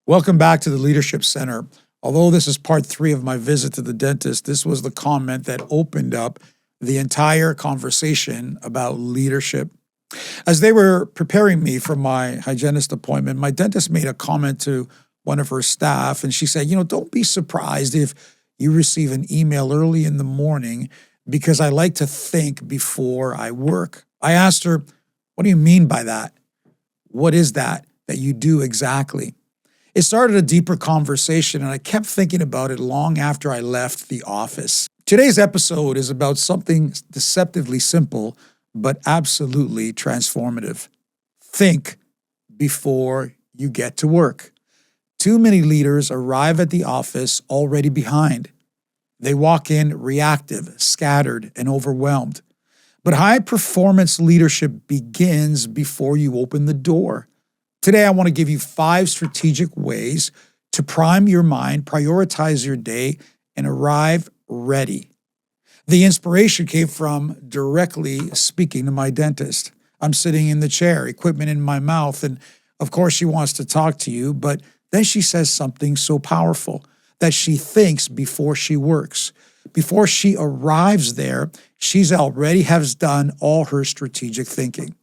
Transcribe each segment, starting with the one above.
Welcome back to the Leadership Center. Although this is part 3 of my visit to the dentist, this was the comment that opened up the entire conversation about leadership. As they were preparing me for my hygienist appointment, my dentist made a comment to one of her staff, and she said, don't be surprised if you receive an email early in the morning because I like to think before I work. I asked her, what do you mean by that? What is that you do exactly? It started a deeper conversation, and I kept thinking about it long after I left the office. Today's episode is about something deceptively simple, but absolutely transformative. Think before you get to work. Too many leaders arrive at the office already behind. They walk in reactive, scattered, and overwhelmed. But high-performance leadership begins before you open the door. Today, I want to give you 5 strategic ways to prime your mind, prioritize your day, and arrive ready. The inspiration came from directly speaking to my dentist. I'm sitting in the chair, equipment in my mouth, and of course she wants to talk to you, but then she says something so powerful that she thinks before she works. Before she arrives there, she's already has done all her strategic thinking.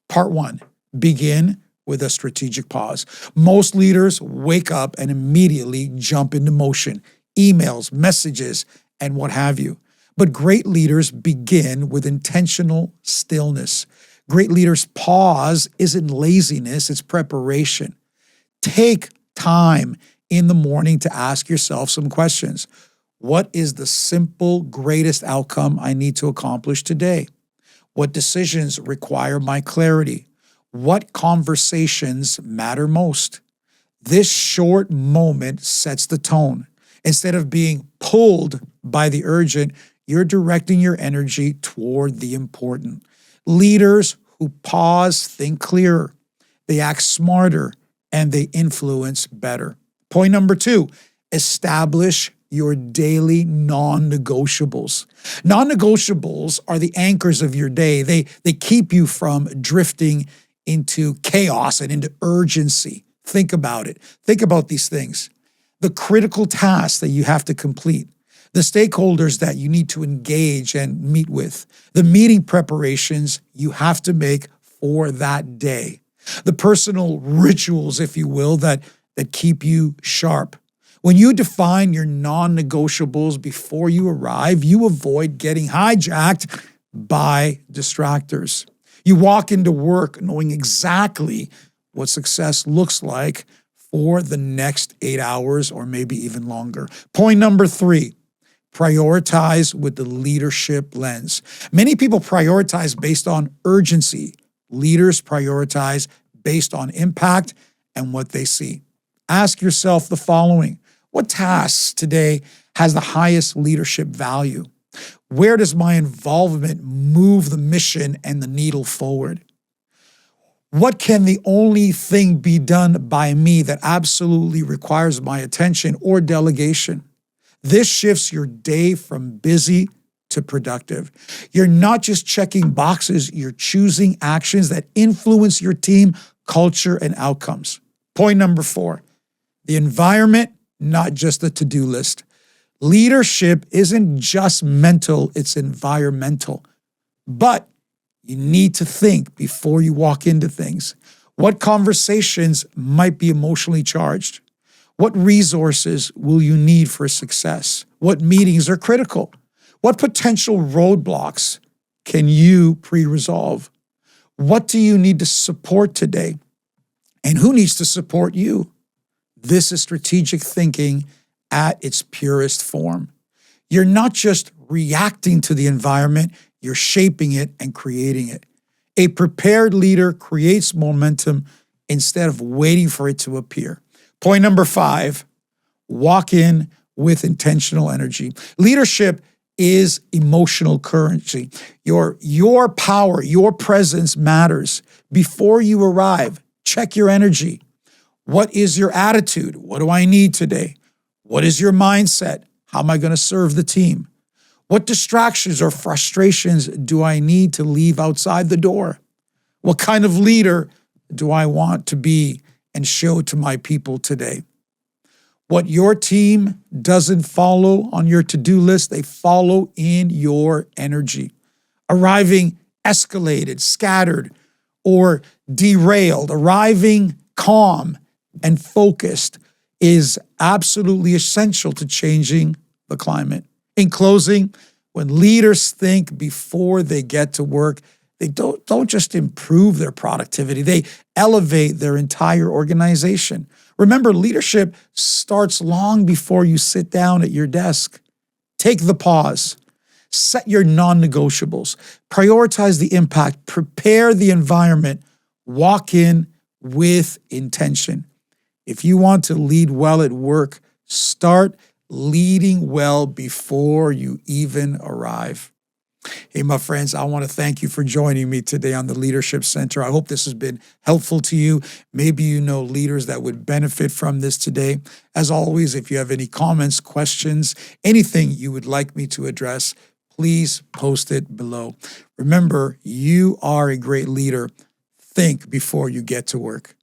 Part 1, begin with a strategic pause. Most leaders wake up and immediately jump into motion, emails, messages, and what have you. But great leaders begin with intentional stillness. Great leaders' pause isn't laziness, it's preparation. Take time in the morning to ask yourself some questions. What is the simple, greatest outcome I need to accomplish today? What decisions require my clarity? What conversations matter most? This short moment sets the tone. Instead of being pulled by the urgent, you're directing your energy toward the important. Leaders who pause think clearer, they act smarter, and they influence better. Point number 2, establish your daily non-negotiables. Non-negotiables are the anchors of your day. They keep you from drifting into chaos and into urgency. Think about it. Think about these things. The critical tasks that you have to complete, the stakeholders that you need to engage and meet with, the meeting preparations you have to make for that day, the personal rituals, if you will, that keep you sharp. When you define your non-negotiables before you arrive, you avoid getting hijacked by distractors. You walk into work knowing exactly what success looks like for the next 8 hours or maybe even longer. Point number 3, prioritize with the leadership lens. Many people prioritize based on urgency. Leaders prioritize based on impact and what they see. Ask yourself the following: what tasks today has the highest leadership value? Where does my involvement move the mission and the needle forward? What can the only thing be done by me that absolutely requires my attention or delegation? This shifts your day from busy to productive. You're not just checking boxes, you're choosing actions that influence your team, culture, and outcomes. Point number 4, the environment, not just the to-do list. Leadership isn't just mental, it's environmental. But you need to think before you walk into things. What conversations might be emotionally charged? What resources will you need for success? What meetings are critical? What potential roadblocks can you pre-resolve? What do you need to support today? And who needs to support you? This is strategic thinking at its purest form. You're not just reacting to the environment, you're shaping it and creating it. A prepared leader creates momentum instead of waiting for it to appear. Point number 5, walk in with intentional energy. Leadership is emotional currency. Your power, your presence matters. Before you arrive, check your energy. What is your attitude? What do I need today? What is your mindset? How am I going to serve the team? What distractions or frustrations do I need to leave outside the door? What kind of leader do I want to be and show to my people today. What your team doesn't follow on your to-do list, they follow in your energy. Arriving escalated, scattered, or derailed, arriving calm and focused is absolutely essential to changing the climate. In closing, when leaders think before they get to work, they don't just improve their productivity, they elevate their entire organization. Remember, leadership starts long before you sit down at your desk. Take the pause. Set your non-negotiables. Prioritize the impact. Prepare the environment. Walk in with intention. If you want to lead well at work, start leading well before you even arrive. Hey, my friends, I want to thank you for joining me today on the Leadership Center. I hope this has been helpful to you. Maybe you know leaders that would benefit from this today. As always, if you have any comments, questions, anything you would like me to address, please post it below. Remember, you are a great leader. Think before you get to work.